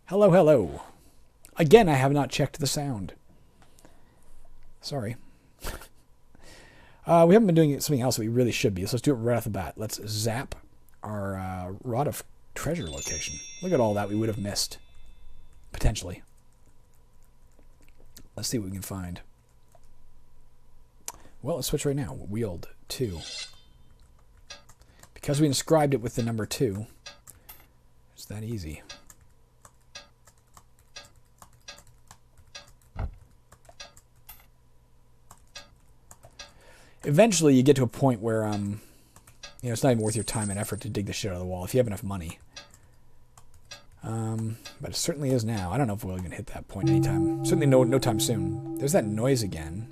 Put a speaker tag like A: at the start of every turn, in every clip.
A: Hello, hello. Again, I have not checked the sound. Sorry. We haven't been doing something else that we really should be, so let's do it right off the bat. Let's zap our Rod of Treasure location. Look at all that we would have missed. Potentially. Let's see what we can find. Well, let's switch right now. Wield 2. Because we inscribed it with the number 2, it's that easy. Eventually, you get to a point where, it's not even worth your time and effort to dig the shit out of the wall if you have enough money. But it certainly is now. I don't know if we'll even hit that point anytime. Certainly no time soon. There's that noise again.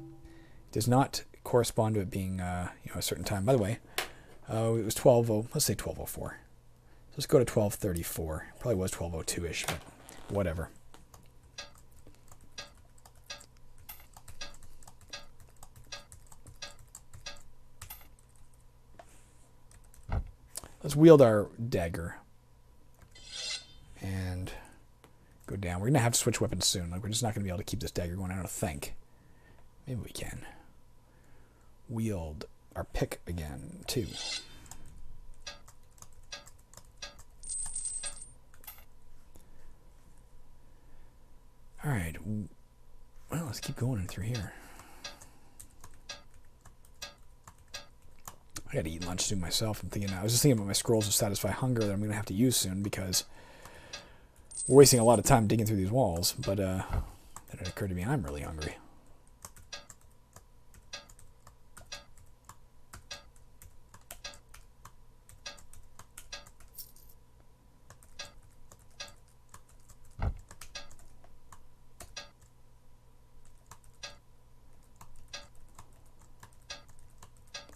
A: It does not correspond to it being, a certain time. By the way, it was 12:00. Let's say 12:04. Let's go to 12:34. Probably was 12:02-ish, but whatever. Let's wield our dagger and go down. We're going to have to switch weapons soon. Like, we're just not going to be able to keep this dagger going, I don't think. Maybe we can. Wield our pick again, 2. Alright. Well, let's keep going through here. I gotta eat lunch soon myself. I was just thinking about my scrolls to satisfy hunger that I'm gonna have to use soon because we're wasting a lot of time digging through these walls. But then it occurred to me I'm really hungry.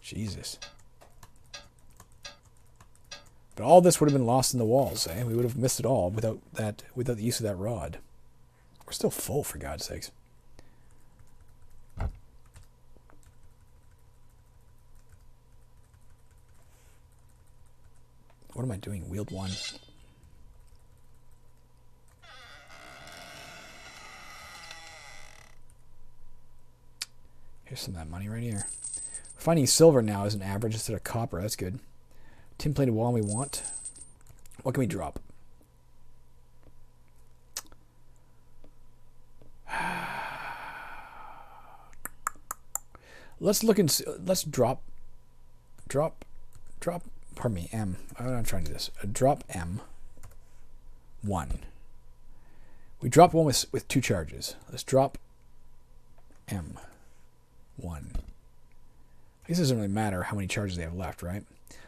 A: Jesus. But all this would have been lost in the walls, eh? We would have missed it all without the use of that rod. We're still full, for God's sakes. What am I doing? Wield 1. Here's some of that money right here. Finding silver now is an average instead of copper. That's good. Tin plated wall we want. What can we drop? Let's look and let's drop. Pardon me, M. I'm trying to do this. Drop M. 1. We dropped one with 2 charges. Let's drop M. 1. I guess it doesn't really matter how many charges they have left, right?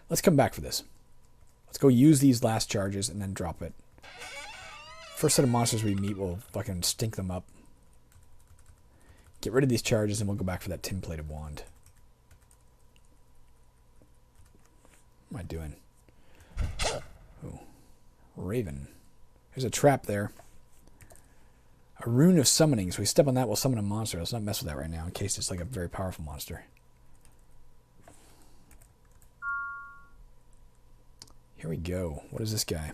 A: Let's come back for this. Let's go use these last charges and then drop it. First set of monsters we meet, we'll fucking stink them up. Get rid of these charges and we'll go back for that tin-plated wand. What am I doing? Ooh. Raven. There's a trap there. A rune of summoning. So we step on that, we'll summon a monster. Let's not mess with that right now in case it's like a very powerful monster. Here we go. What is this guy?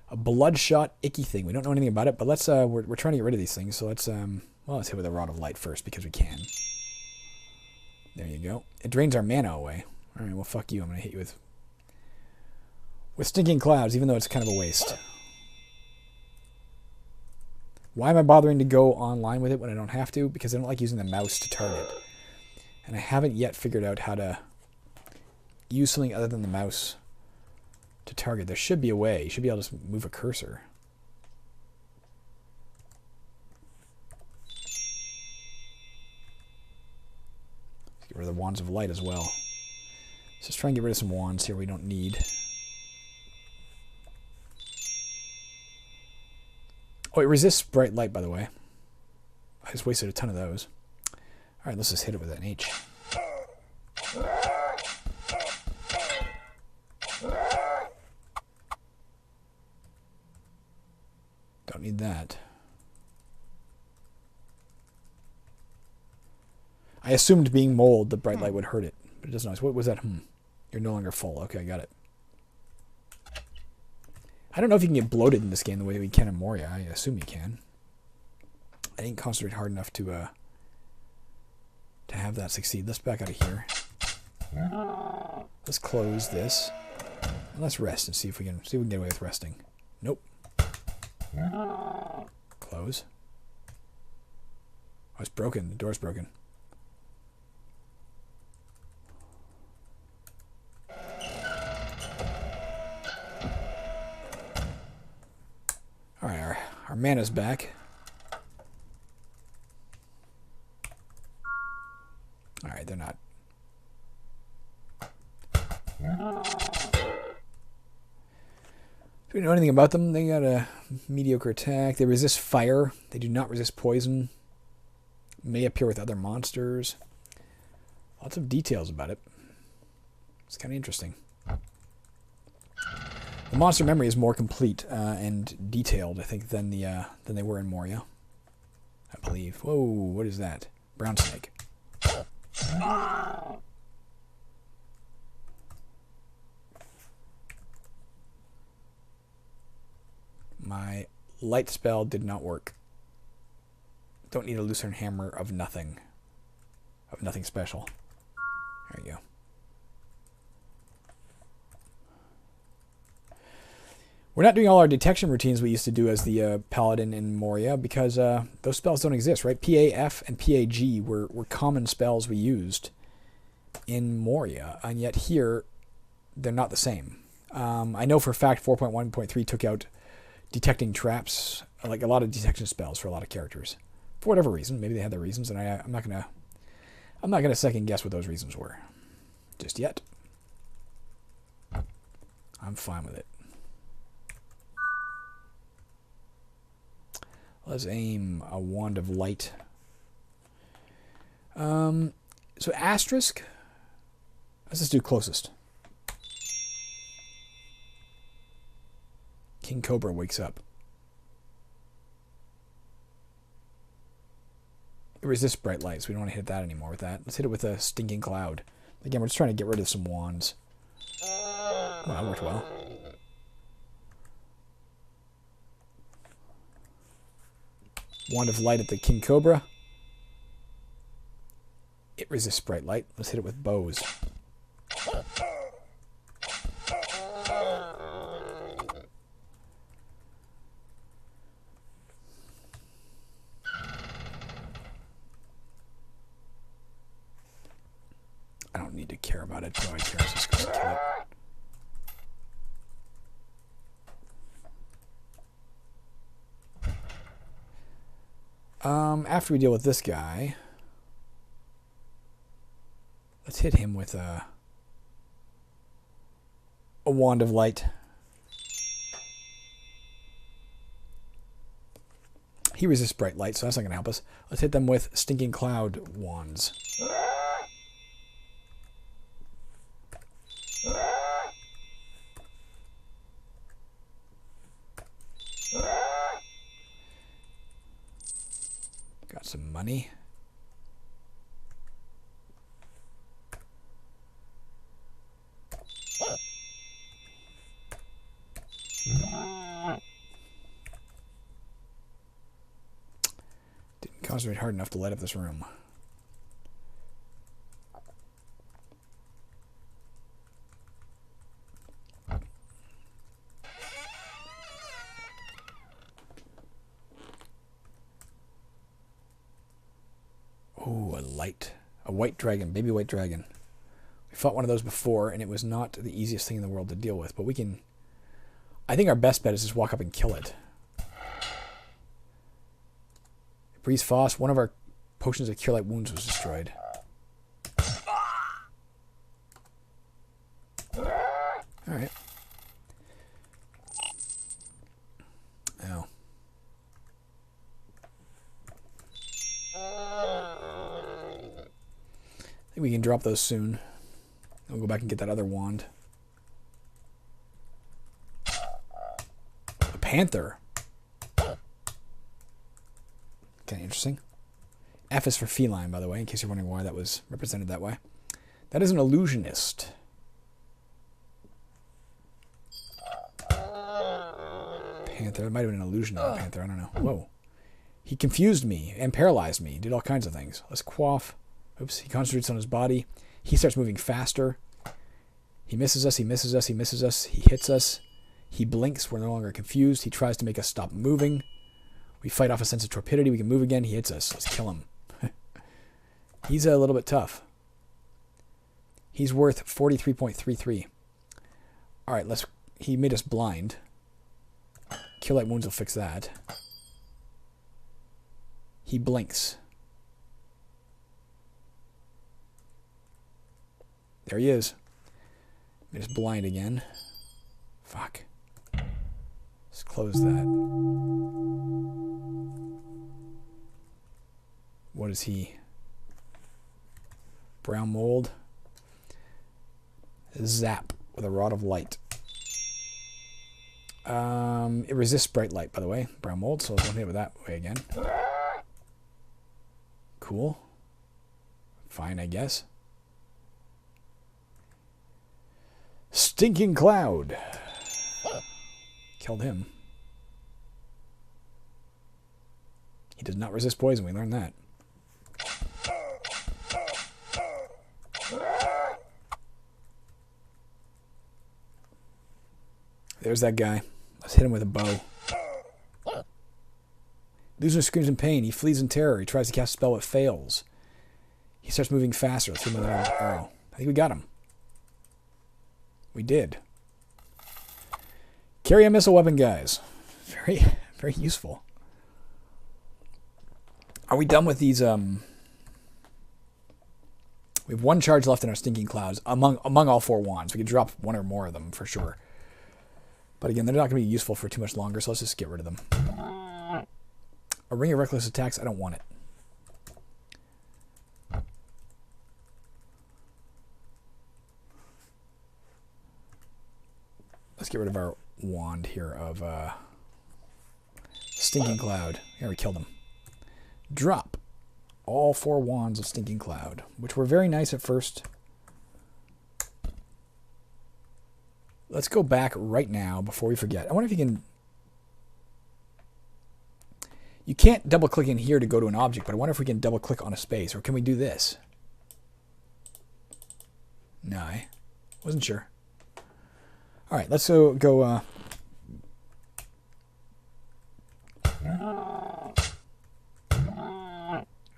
A: A bloodshot, icky thing. We don't know anything about it, but let's we're trying to get rid of these things. So let's let's hit with a rod of light first because we can. There you go. It drains our mana away. All right, well fuck you. I'm gonna hit you with stinking clouds, even though it's kind of a waste. Why am I bothering to go online with it when I don't have to? Because I don't like using the mouse to target, and I haven't yet figured out how to use something other than the mouse to target. There should be a way. You should be able to just move a cursor. Let's get rid of the wands of light as well. Let's just try and get rid of some wands here we don't need. Oh, it resists bright light, by the way. I just wasted a ton of those. Alright, let's just hit it with an H. Don't need that. I assumed being mold, the bright light would hurt it, but it doesn't always. What was that? You're no longer full. Okay, I got it. I don't know if you can get bloated in this game the way we can in Moria. I assume you can. I didn't concentrate hard enough to have that succeed. Let's back out of here. Let's close this. And let's rest and see if we can get away with resting. Nope. Close. Oh, it's broken. The door's broken. Alright, our mana's back. Alright, they're not. Do we know anything about them? They got a mediocre attack. They resist fire. They do not resist poison. May appear with other monsters. Lots of details about it. It's kind of interesting. The monster memory is more complete and detailed, I think, than they were in Moria. I believe. Whoa, what is that? Brown snake. My light spell did not work. Don't need a Lucerne Hammer of nothing. Of nothing special. There you go. We're not doing all our detection routines we used to do as the Paladin in Moria because those spells don't exist, right? PAF and PAG were common spells we used in Moria, and yet here they're not the same. I know for a fact 4.1.3 took out detecting traps, like a lot of detection spells for a lot of characters. For whatever reason, maybe they had their reasons, and I'm not gonna second guess what those reasons were just yet. I'm fine with it. Let's aim a wand of light. So asterisk. Let's just do closest. King Cobra wakes up. It resists bright lights. We don't want to hit that anymore with that. Let's hit it with a stinking cloud. Again, we're just trying to get rid of some wands. Oh, that worked well. Wand of light at the King Cobra. It resists bright light. Let's hit it with bows. I don't need to care about it. No, I care. Let's just go kill it. After we deal with this guy, let's hit him with a wand of light. He resists bright light, so that's not going to help us. Let's hit them with stinking cloud wands. Got some money. Didn't concentrate hard enough to light up this room. Oh, a white dragon, baby white dragon. We fought one of those before, and it was not the easiest thing in the world to deal with, but we can... I think our best bet is just walk up and kill it. Breeze Foss, one of our potions of Cure Light Wounds was destroyed. Alright. Ow. I think we can drop those soon. Then we'll go back and get that other wand. A panther. Kind of interesting. F is for feline, by the way, in case you're wondering why that was represented that way. That is an illusionist. panther. It might have been an illusion of a panther. I don't know. Whoa. He confused me and paralyzed me. Did all kinds of things. Let's quaff. Oops. He concentrates on his body. He starts moving faster. He misses us. He misses us. He misses us. He hits us. He blinks. We're no longer confused. He tries to make us stop moving. We fight off a sense of torpidity. We can move again. He hits us. Let's kill him. He's a little bit tough. He's worth 43.33. All right, let's... He made us blind. Kill Light Wounds will fix that. He blinks. There he is. Made us blind again. Fuck. Let's close that. What is he? Brown mold. Zap with a rod of light. It resists bright light, by the way. Brown mold, so don't hit it that way again. Cool. Fine, I guess. Stinking Cloud. Killed him. He does not resist poison. We learned that. There's that guy. Let's hit him with a bow. Loser screams in pain. He flees in terror. He tries to cast a spell, but fails. He starts moving faster. Let's hit him with an arrow. I think we got him. We did. Carry a missile weapon, guys. Very, very useful. Are we done with these? We have one charge left in our Stinking Clouds among all 4 wands. We could drop 1 or more of them for sure. But again, they're not going to be useful for too much longer, so let's just get rid of them. A Ring of Reckless Attacks, I don't want it. Let's get rid of our wand here of Stinking Cloud. Here, we killed him. Drop all 4 wands of Stinking Cloud, which were very nice at first. Let's go back right now before we forget. I wonder if you can... You can't double-click in here to go to an object, but I wonder if we can double-click on a space. Or can we do this? No, I wasn't sure. All right, let's go...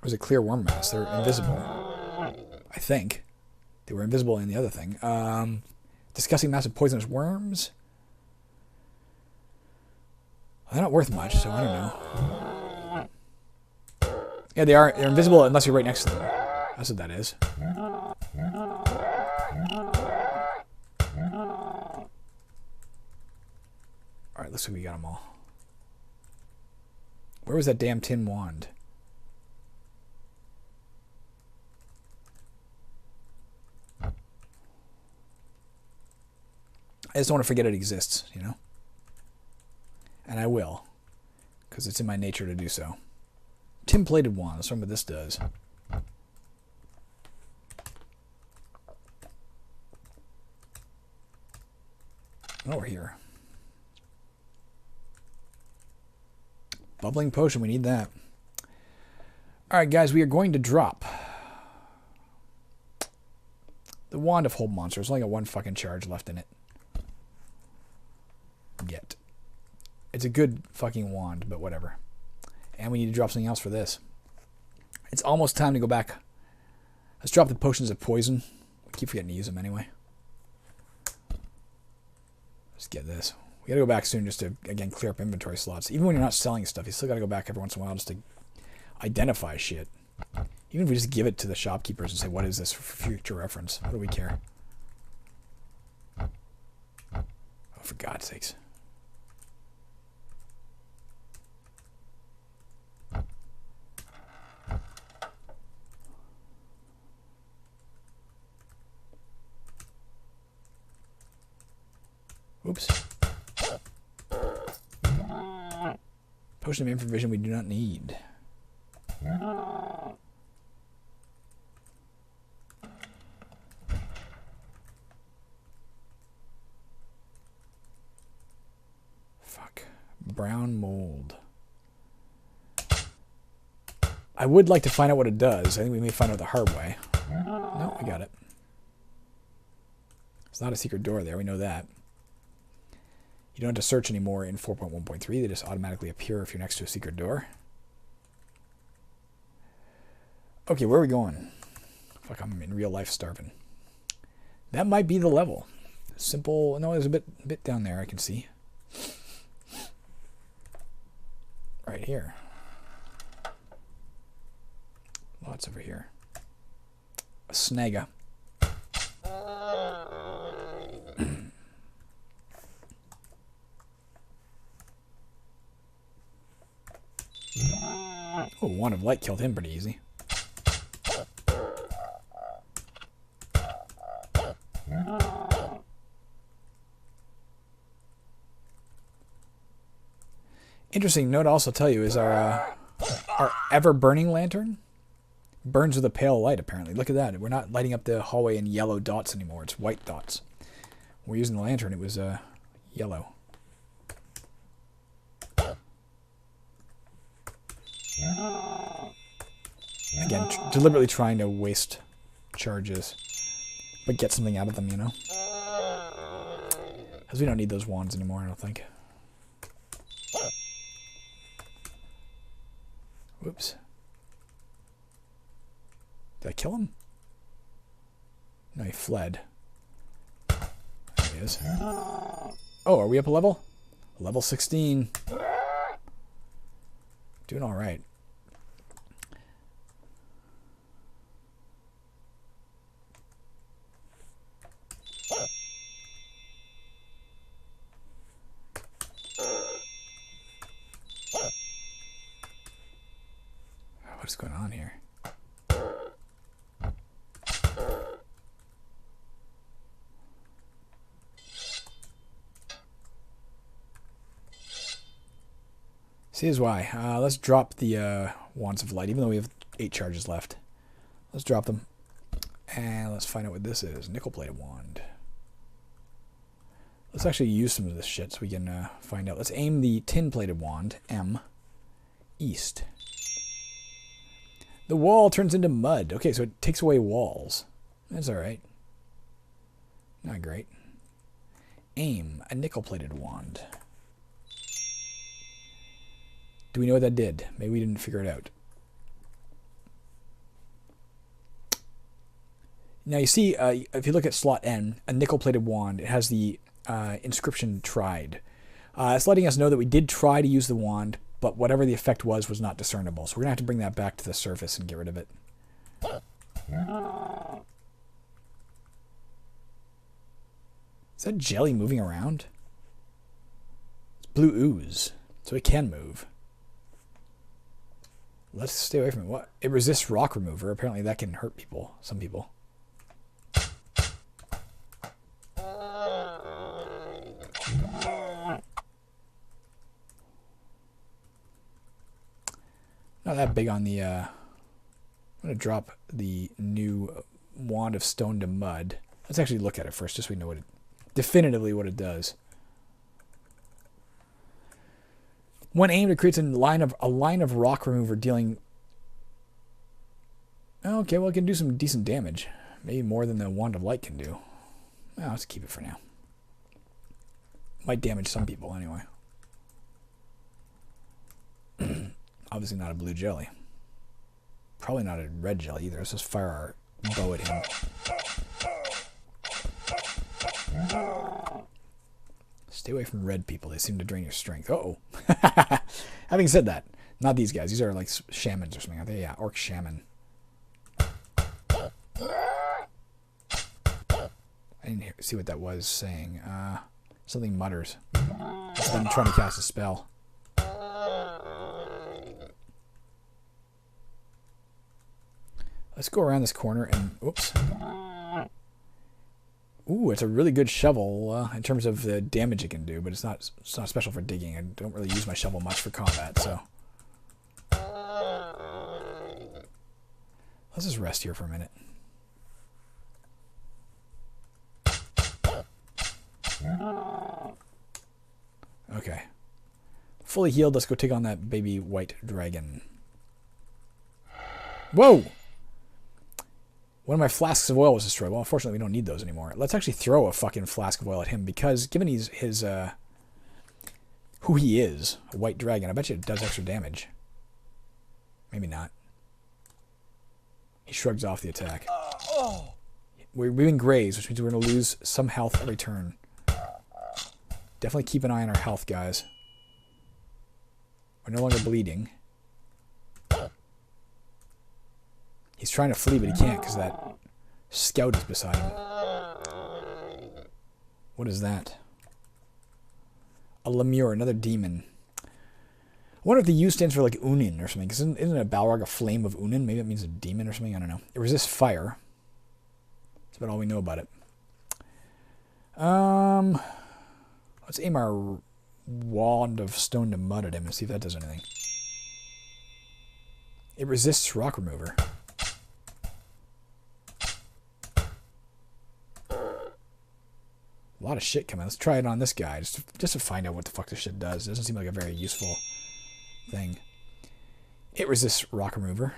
A: There's a clear worm mass. They're invisible. I think. They were invisible in the other thing. Discussing massive poisonous worms. They're not worth much, so I don't know. Yeah, they are. They're invisible unless you're right next to them. That's what that is. Alright, looks like we got them all. Where was that damn tin wand? I just don't want to forget it exists, you know? And I will. Because it's in my nature to do so. Tin-plated wand. That's what this does. Oh, we're here. Bubbling potion. We need that. Alright, guys. We are going to drop the Wand of Hold Monster. It's only got 1 fucking charge left in it. Yet. It's a good fucking wand, but whatever. And we need to drop something else for this. It's almost time to go back. Let's drop the potions of poison. We keep forgetting to use them anyway. Let's get this. We gotta go back soon just to, again, clear up inventory slots. Even when you're not selling stuff, you still gotta go back every once in a while just to identify shit. Even if we just give it to the shopkeepers and say, what is this for future reference? What do we care? Oh, for God's sakes. Oops. Potion of Infinite Vision we do not need. mold. I would like to find out what it does. I think we may find out the hard way. No, I got it. It's not a secret door there. We know that. You don't have to search anymore in 4.1.3. They just automatically appear if you're next to a secret door. Okay, where are we going? Fuck, I'm in real life starving. That might be the level. Simple. No, there's a bit down there I can see. Right here. Lots over here. A snagga. Oh, Wand of Light killed him pretty easy. Interesting note to also tell you is our ever-burning lantern burns with a pale light, apparently. Look at that. We're not lighting up the hallway in yellow dots anymore. It's white dots. We're using the lantern. It was yellow. Again, deliberately trying to waste charges, but get something out of them, you know? Because we don't need those wands anymore, I don't think. Whoops. Did I kill him? No, he fled. There he is. Oh, are we up a level? Level 16. Doing all right. What's going on here? See, here's why. Let's drop the Wands of Light, even though we have 8 charges left. Let's drop them. And let's find out what this is. Nickel-plated wand. Let's actually use some of this shit so we can find out. Let's aim the tin-plated wand, M, east. The wall turns into mud. Okay, so it takes away walls. That's alright. Not great. Aim, a nickel-plated wand. Do we know what that did? Maybe we didn't figure it out. Now you see, if you look at slot N, a nickel-plated wand, it has the inscription tried. It's letting us know that we did try to use the wand, but whatever the effect was not discernible. So we're going to have to bring that back to the surface and get rid of it. Is that jelly moving around? It's blue ooze, so it can move. Let's stay away from it. What? It resists rock remover. Apparently that can hurt people. Some people. Not that big on the... I'm going to drop the new Wand of Stone to Mud. Let's actually look at it first, just so we know what it... definitively what it does. When aimed, it creates a line of rock remover dealing... Okay, well, it can do some decent damage. Maybe more than the Wand of Light can do. Well, let's keep it for now. Might damage some people anyway. Obviously not a blue jelly. Probably not a red jelly either. Let's just fire our bow at him. Stay away from red people. They seem to drain your strength. Uh-oh. Having said that, not these guys. These are like shamans or something, aren't they? Yeah, orc shaman. I didn't see what that was saying. Something mutters. It's them trying to cast a spell. Let's go around this corner and... Oops. Ooh, it's a really good shovel in terms of the damage it can do, but it's not special for digging. I don't really use my shovel much for combat, so... Let's just rest here for a minute. Okay. Fully healed. Let's go take on that baby white dragon. Whoa! One of my flasks of oil was destroyed. Well, unfortunately, we don't need those anymore. Let's actually throw a fucking flask of oil at him, because given his who he is, a white dragon, I bet you it does extra damage. Maybe not. He shrugs off the attack. We've been grazed, which means we're going to lose some health every turn. Definitely keep an eye on our health, guys. We're no longer bleeding. He's trying to flee, but he can't because that scout is beside him. What is that? A lemur, another demon. I wonder if the U stands for like Unin or something. Because isn't a Balrog a flame of Unin? Maybe that means a demon or something. I don't know. It resists fire. That's about all we know about it. Let's aim our wand of stone to mud at him and see if that does anything. It resists rock remover. A lot of shit coming. Let's try it on this guy just to find out what the fuck this shit does. It doesn't seem like a very useful thing. It resists rock remover.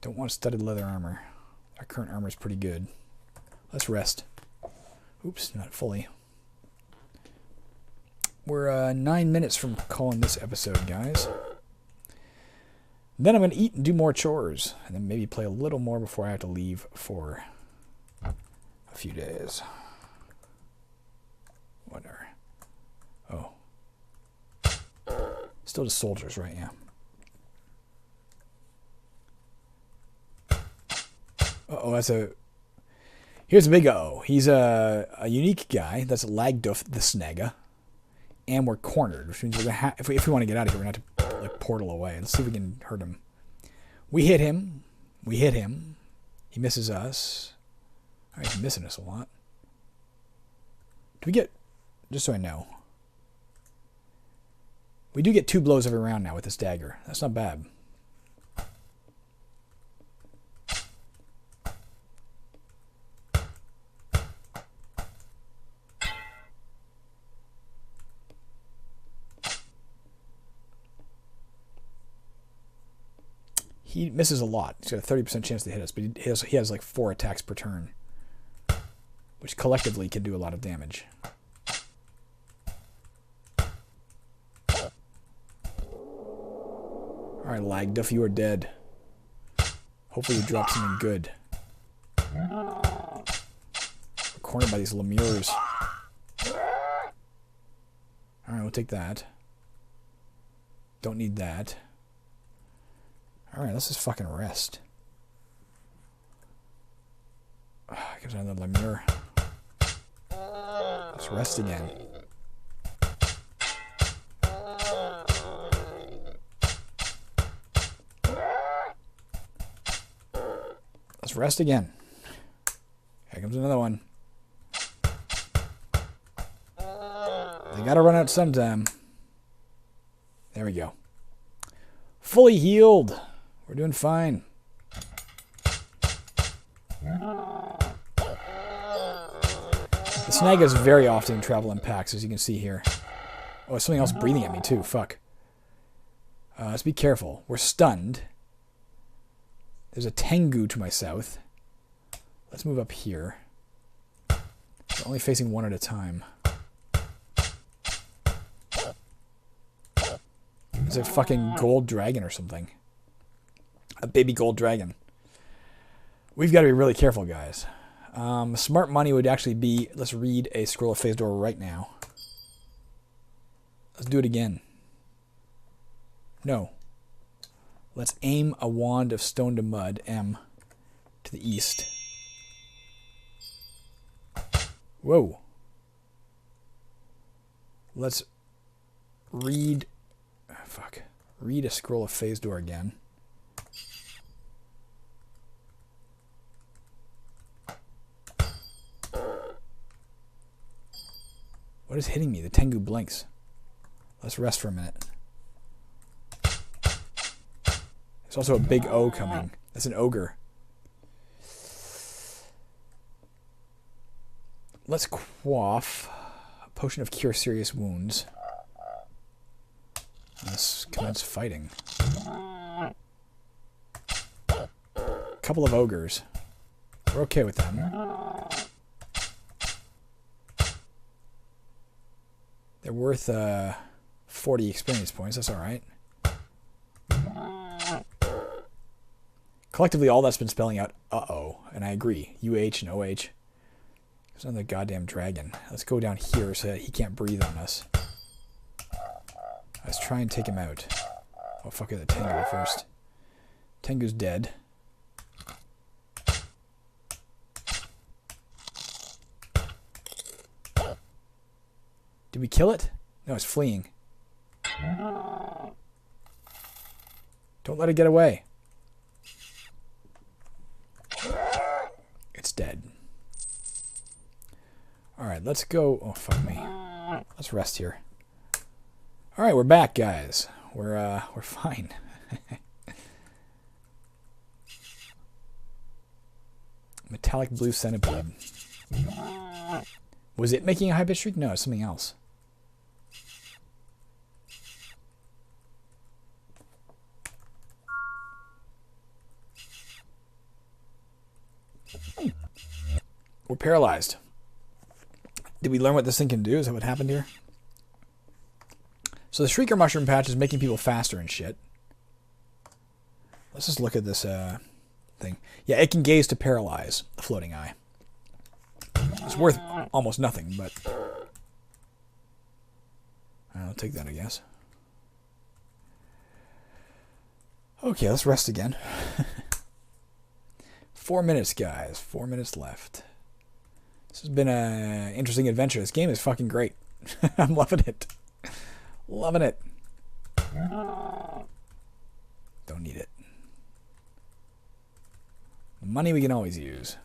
A: Don't want studded leather armor. Our current armor is pretty good. Let's rest. Oops, not fully. We're 9 minutes from calling this episode, guys. Then I'm going to eat and do more chores. And then maybe play a little more before I have to leave for a few days. Whatever. Oh. Still just soldiers, right? Yeah. Uh-oh, that's a... Here's a big uh-oh. He's a unique guy. That's Lagduff the Snagga. And we're cornered, which means we're gonna if we want to get out of here, we're going to have to like portal away. Let's see if we can hurt him. We hit him. We hit him. He misses us. All right, he's missing us a lot. Do we get... Just so I know. We do get 2 blows every round now with this dagger. That's not bad. He misses a lot. He's got a 30% chance to hit us, but he has like 4 attacks per turn, which collectively can do a lot of damage. Alright, Lagduff, you are dead. Hopefully we drop something good. We're cornered by these lemurs. Alright, we'll take that. Don't need that. Alright, let's just fucking rest. Gives another lemur. Let's rest again. Let's rest again. Here comes another one. They gotta run out sometime. There we go. Fully healed. We're doing fine. The Snaggas very often travel in packs, as you can see here. Oh, there's something else breathing at me too. Fuck. Let's be careful. We're stunned. There's a Tengu to my south. Let's move up here. We're only facing one at a time. There's a fucking gold dragon or something. A baby gold dragon. We've got to be really careful, guys. Smart money would actually be, let's read a scroll of phase door right now. Let's do it again. No. Let's aim a wand of stone to mud, M, to the east. Whoa. Let's read... fuck. Read a scroll of phase door again. What is hitting me? The Tengu blinks. Let's rest for a minute. There's also a big O coming. That's an ogre. let's quaff a potion of cure serious wounds. Let's commence fighting. Couple of ogres. We're okay with them. They're worth 40 experience points. That's all right. Collectively, all that's been spelling out uh-oh, and I agree. UH and OH. There's another goddamn dragon. Let's go down here so that he can't breathe on us. Let's try and take him out. Oh, fuck it, the Tengu first. Tengu's dead. Did we kill it? No, it's fleeing. Don't let it get away. It's dead. Alright, let's go. Oh, fuck me. Let's rest here. Alright, we're back, guys. We're fine. Metallic blue centipede. Was it making a high bit streak? No, it's something else. We're paralyzed. Did we learn what this thing can do? Is that what happened here? So the Shrieker Mushroom Patch is making people faster and shit. Let's just look at this thing. Yeah, it can gaze to paralyze a floating eye. It's worth almost nothing, but I'll take that, I guess. Okay, let's rest again. 4 minutes, guys. 4 minutes left. This has been an interesting adventure. This game is fucking great. I'm loving it. Loving it. Don't need it. Money we can always use.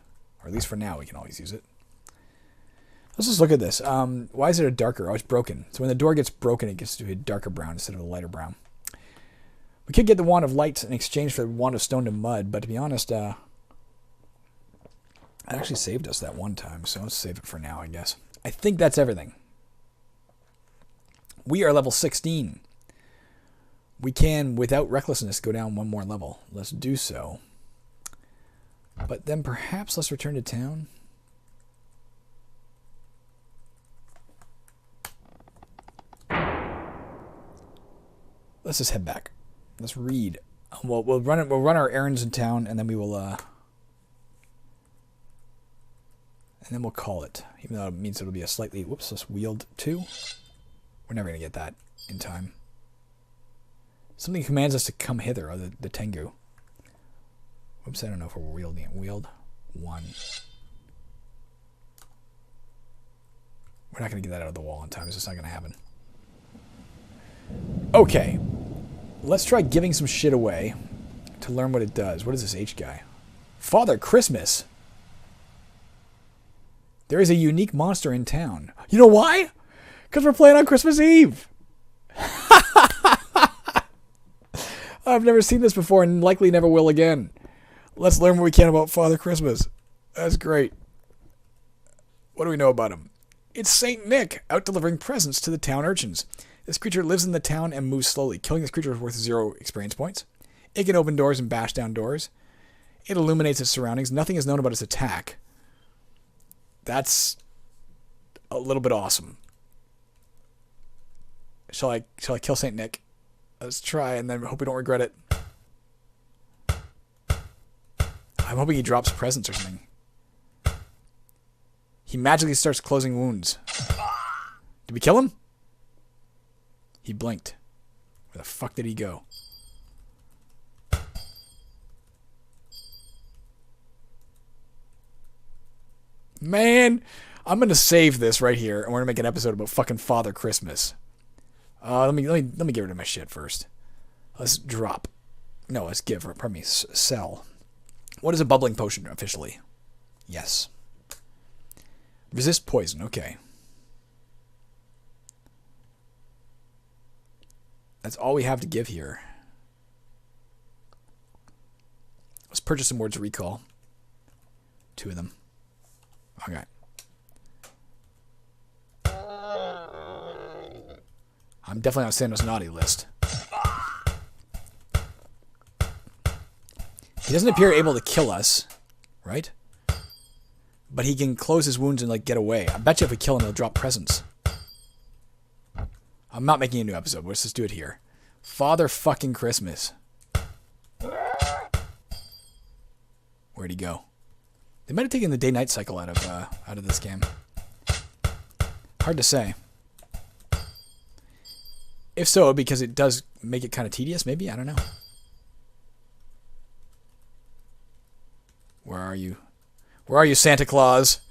A: Or at least for now we can always use it. Let's just look at this. Why is it a darker? Oh, it's broken. So when the door gets broken, it gets to a darker brown instead of a lighter brown. We could get the Wand of Light in exchange for the Wand of Stone to Mud, but to be honest, it actually saved us that one time, so let's save it for now, I guess. I think that's everything. We are level 16. We can, without recklessness, go down one more level. Let's do so. But then perhaps let's return to town. Let's just head back. Let's read. Well, we'll run our errands in town, and then we will and then we'll call it. Even though it means it'll be a slightly let's wield 2. We're never gonna get that in time. Something commands us to come hither, or the Tengu. Whoops, I don't know if we're wielding it. Wield 1. We're not gonna get that out of the wall in time. It's just not gonna happen. Okay. Let's try giving some shit away to learn what it does. What is this H guy? Father Christmas. There is a unique monster in town. You know why? Because we're playing on Christmas Eve. I've never seen this before and likely never will again. Let's learn what we can about Father Christmas. That's great. What do we know about him? It's Saint Nick, out delivering presents to the town urchins. This creature lives in the town and moves slowly. Killing this creature is worth 0 experience points. It can open doors and bash down doors. It illuminates its surroundings. Nothing is known about its attack. That's a little bit awesome. Shall I kill Saint Nick? Let's try and then hope we don't regret it. I'm hoping he drops presents or something. He magically starts closing wounds. Did we kill him? He blinked. Where the fuck did he go? Man, I'm gonna save this right here, and we're gonna make an episode about fucking Father Christmas. Let me get rid of my shit first. Let's drop. No, let's give. Pardon me. Sell. What is a bubbling potion officially? Yes. Resist poison. Okay. That's all we have to give here. Let's purchase some words of recall. 2 of them. Okay. I'm definitely on Santa's naughty list. He doesn't appear able to kill us, right? But he can close his wounds and like get away. I bet you if we kill him, he'll drop presents. I'm not making a new episode. Let's just do it here. Father fucking Christmas. Where'd he go? They might have taken the day-night cycle out of this game. Hard to say. If so, because it does make it kind of tedious, maybe? I don't know. Where are you? Where are you, Santa Claus?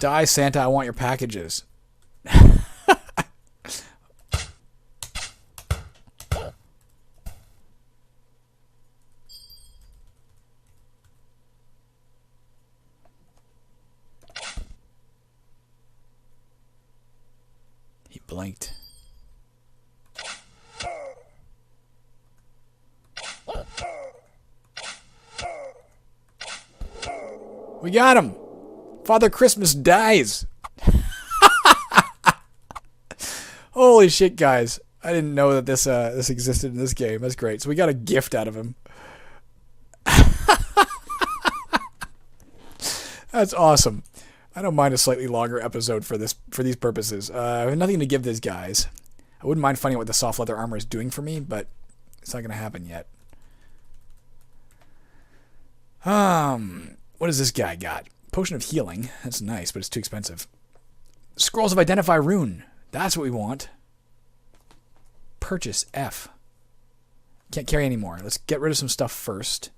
A: Die, Santa, I want your packages. He blinked. We got him! Father Christmas dies! Holy shit, guys. I didn't know that this existed in this game. That's great. So we got a gift out of him. That's awesome. I don't mind a slightly longer episode for these purposes. I have nothing to give these guys. I wouldn't mind finding out what the soft leather armor is doing for me, but it's not going to happen yet. What does this guy got? Potion of healing. That's nice, but it's too expensive. Scrolls of Identify Rune. That's what we want. Purchase F. Can't carry anymore. Let's get rid of some stuff first.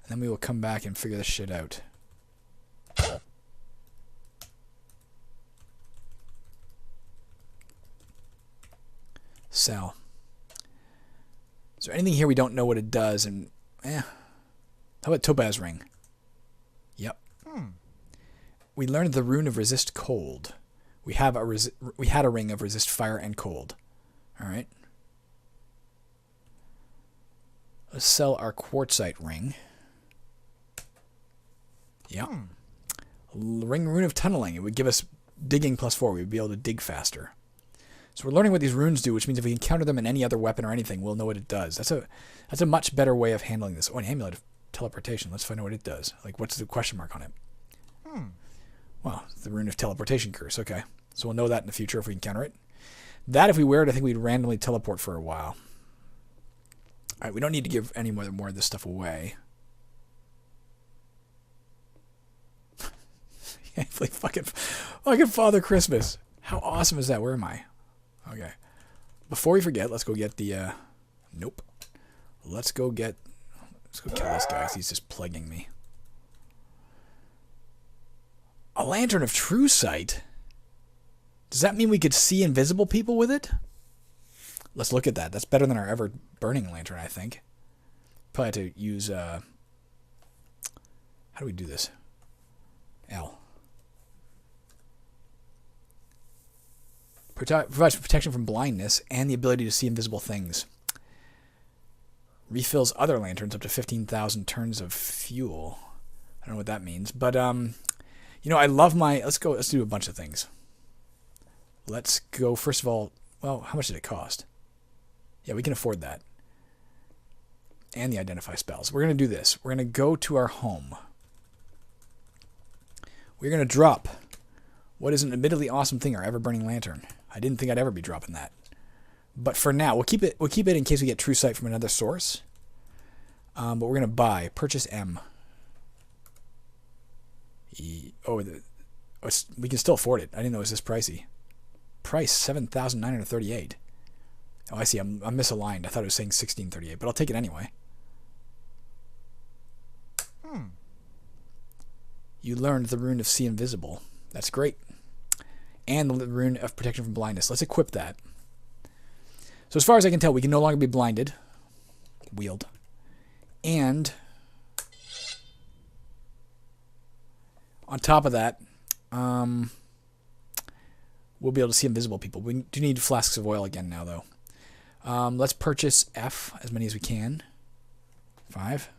A: And then we will come back and figure this shit out. Sell. Is there anything here we don't know what it does? And how about Topaz Ring? Yep. We learned the rune of Resist Cold. We had a ring of Resist Fire and Cold. All right. Let's sell our quartzite ring. Yep. Rune of Tunneling. It would give us digging +4. We would be able to dig faster. So we're learning what these runes do, which means if we encounter them in any other weapon or anything, we'll know what it does. That's a much better way of handling this. Oh, an amulet of teleportation. Let's find out what it does. Like, what's the question mark on it? Well, the rune of teleportation curse. Okay. So we'll know that in the future if we encounter it. That, if we wear it, I think we'd randomly teleport for a while. All right, we don't need to give any more of this stuff away. fucking Father Christmas. How awesome is that? Where am I? Okay. Before we forget, let's go get the... Nope. Let's go kill this guy, 'cause he's just plaguing me. A Lantern of True Sight? Does that mean we could see invisible people with it? Let's look at that. That's better than our ever burning lantern, I think. Probably have to use... How do we do this? L. Provides protection from blindness and the ability to see invisible things. Refills other lanterns up to 15,000 turns of fuel. I don't know what that means, but I love my. Let's do a bunch of things. Let's go first of all. Well, how much did it cost? Yeah, we can afford that. And the identify spells. We're gonna do this. We're gonna go to our home. We're gonna drop what is an admittedly awesome thing, our ever burning lantern. I didn't think I'd ever be dropping that. But for now, we'll keep it in case we get True Sight from another source. But we're gonna buy purchase M. We can still afford it. I didn't know it was this pricey. Price 7,938. Oh, I see. I'm misaligned. I thought it was saying 1638, but I'll take it anyway. You learned the rune of See Invisible. That's great. And the rune of protection from blindness. Let's equip that. So as far as I can tell, we can no longer be blinded. Wield. And on top of that, we'll be able to see invisible people. We do need flasks of oil again now, though. Let's purchase F, as many as we can. 5.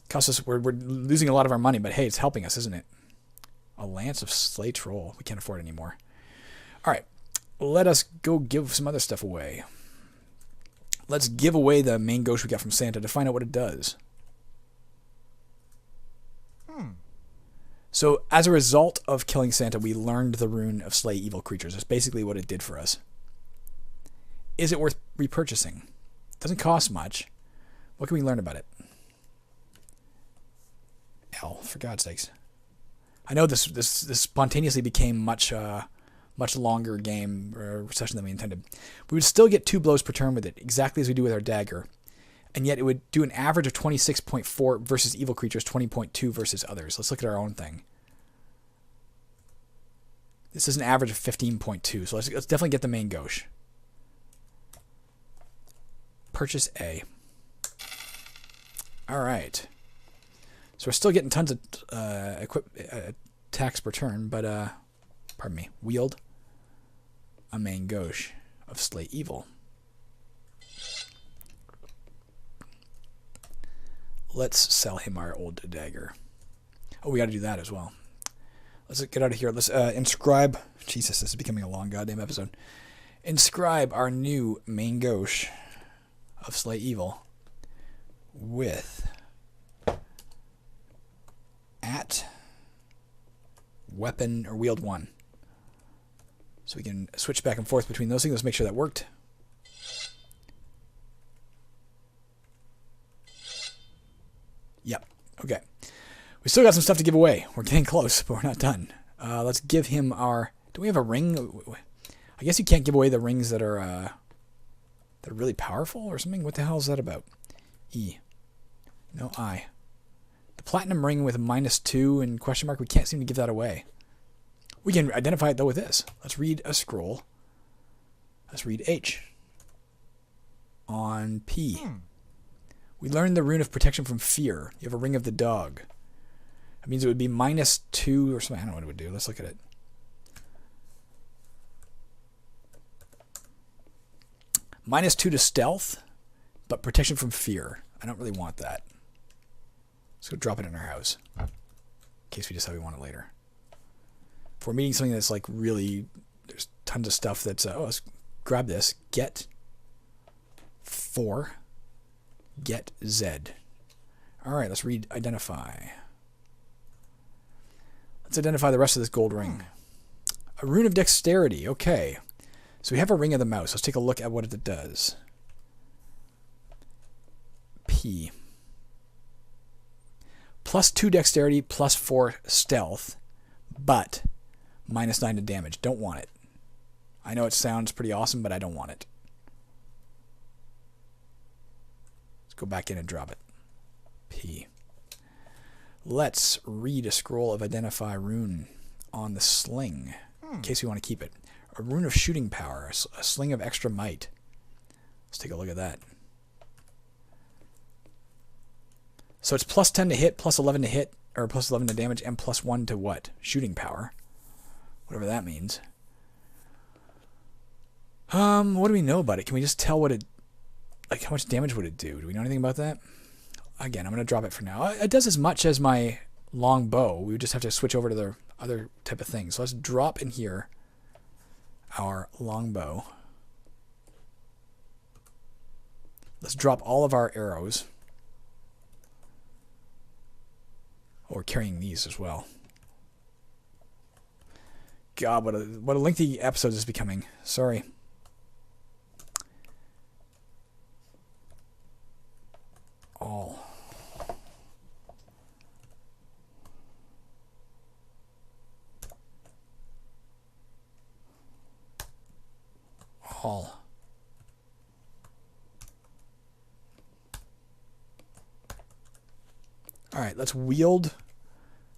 A: Costs us, we're losing a lot of our money, but hey, it's helping us, isn't it? A Lance of Slay Troll. We can't afford it anymore. All right, let us go give some other stuff away. Let's give away the main ghost we got from Santa to find out what it does. So, as a result of killing Santa, we learned the rune of Slay Evil Creatures. That's basically what it did for us. Is it worth repurchasing? Doesn't cost much. What can we learn about it? Hell, for God's sakes. I know this spontaneously became much longer game or session than we intended. We would still get 2 blows per turn with it, exactly as we do with our dagger. And yet it would do an average of 26.4 versus evil creatures, 20.2 versus others. Let's look at our own thing. This is an average of 15.2, so let's definitely get the main gauche. Purchase A. All right. So we're still getting tons of attacks per turn, but, pardon me, wield a main gauche of Slay Evil. Let's sell him our old dagger. Oh, we got to do that as well. Let's get out of here. Let's inscribe. Jesus, this is becoming a long goddamn episode. Inscribe our new main gauche of Slay Evil with at weapon or wield 1. So we can switch back and forth between those things. Let's make sure that worked. Yep. Okay. We still got some stuff to give away. We're getting close, but we're not done. Let's give him our... Do we have a ring? I guess you can't give away the rings that are really powerful or something. What the hell is that about? E. No, I. The platinum ring with a -2 and question mark. We can't seem to give that away. We can identify it, though, with this. Let's read a scroll. Let's read H. On P. We learned the rune of protection from fear. You have a ring of the dog. That means it would be -2 or something. I don't know what it would do. Let's look at it. -2 to stealth, but protection from fear. I don't really want that. Let's go drop it in our house. In case we decide we want it later. If we're meeting something that's like really... There's tons of stuff that's... oh, let's grab this. Get 4... Get Z. Alright, let's read identify. Let's identify the rest of this gold ring. A rune of dexterity. Okay. So we have a ring of the mouse. Let's take a look at what it does. P. +2 dexterity, +4 stealth, but -9 to damage. Don't want it. I know it sounds pretty awesome, but I don't want it. Go back in and drop it. P. Let's read a scroll of identify rune on the sling, in case we want to keep it. A rune of shooting power, a sling of extra might. Let's take a look at that. So it's +10 to hit, +11 to hit, or +11 to damage, and +1 to what? Shooting power. Whatever that means. What do we know about it? Can we just tell what it... Like, how much damage would it do? Do we know anything about that? Again, I'm going to drop it for now. It does as much as my long bow. We would just have to switch over to the other type of thing. So let's drop in here our long bow. Let's drop all of our arrows. Oh, we're carrying these as well. God, what a lengthy episode this is becoming. Sorry. All. All. All right, let's wield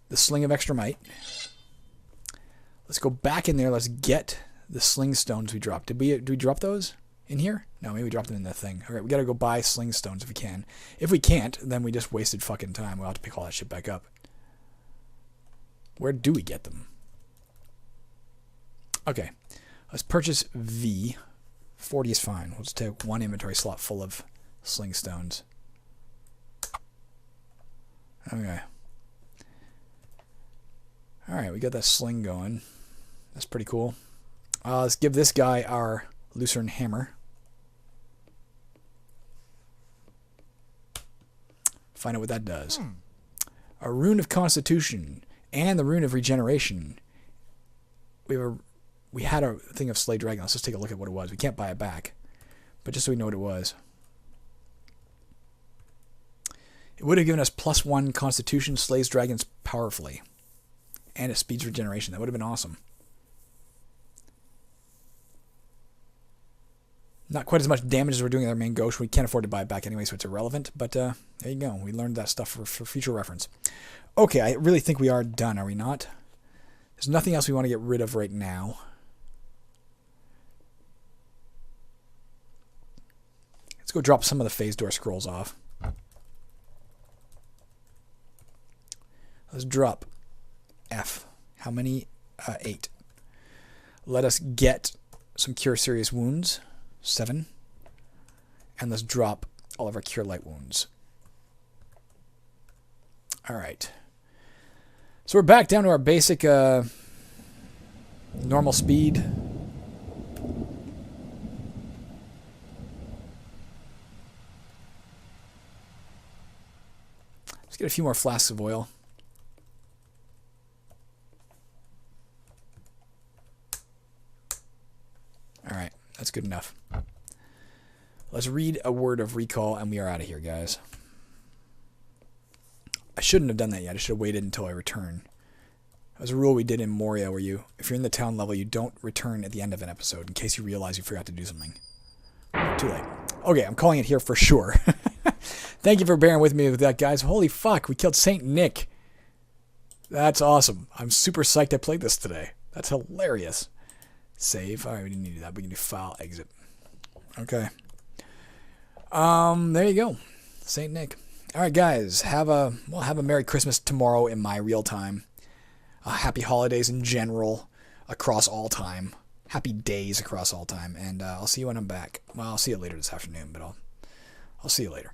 A: the sling of extra might. Let's go back in there. Let's get the sling stones we dropped. Did we drop those in here? No, maybe we dropped them in the thing. All right, we got to go buy sling stones if we can. If we can't, then we just wasted fucking time. We'll have to pick all that shit back up. Where do we get them? Okay, let's purchase V. 40 is fine. We'll just take one inventory slot full of sling stones. Okay. Alright, we got that sling going. That's pretty cool. Let's give this guy our Lucerne hammer. Find out what that does. A rune of constitution and the rune of regeneration. We had a thing of Slay Dragon. Let's just take a look at what it was. We can't buy it back, but just so we know what it was. It would have given us +1 constitution, slays dragons powerfully, and it speeds regeneration. That would have been awesome. Not quite as much damage as we're doing with our main ghost. We can't afford to buy it back anyway, so it's irrelevant. But there you go. We learned that stuff for future reference. Okay, I really think we are done, are we not? There's nothing else we want to get rid of right now. Let's go drop some of the phase door scrolls off. Let's drop F. How many? 8. Let us get some Cure Serious Wounds. 7. And let's drop all of our Cure Light Wounds. Alright. So we're back down to our basic normal speed. Let's get a few more flasks of oil. Alright, that's good enough. Let's read a word of recall and we are out of here, guys. I shouldn't have done that yet. I should have waited until I return. That was a rule we did in Moria where if you're in the town level, you don't return at the end of an episode in case you realize you forgot to do something. Too late. Okay, I'm calling it here for sure. Thank you for bearing with me with that, guys. Holy fuck, we killed Saint Nick. That's awesome. I'm super psyched I played this today. That's hilarious. Save. Alright, we didn't need to do that. We can do file, exit. Okay. There you go. Saint Nick. Alright, guys. Have a Merry Christmas tomorrow in my real time. Happy holidays in general across all time. Happy days across all time. And I'll see you when I'm back. Well, I'll see you later this afternoon, but I'll see you later.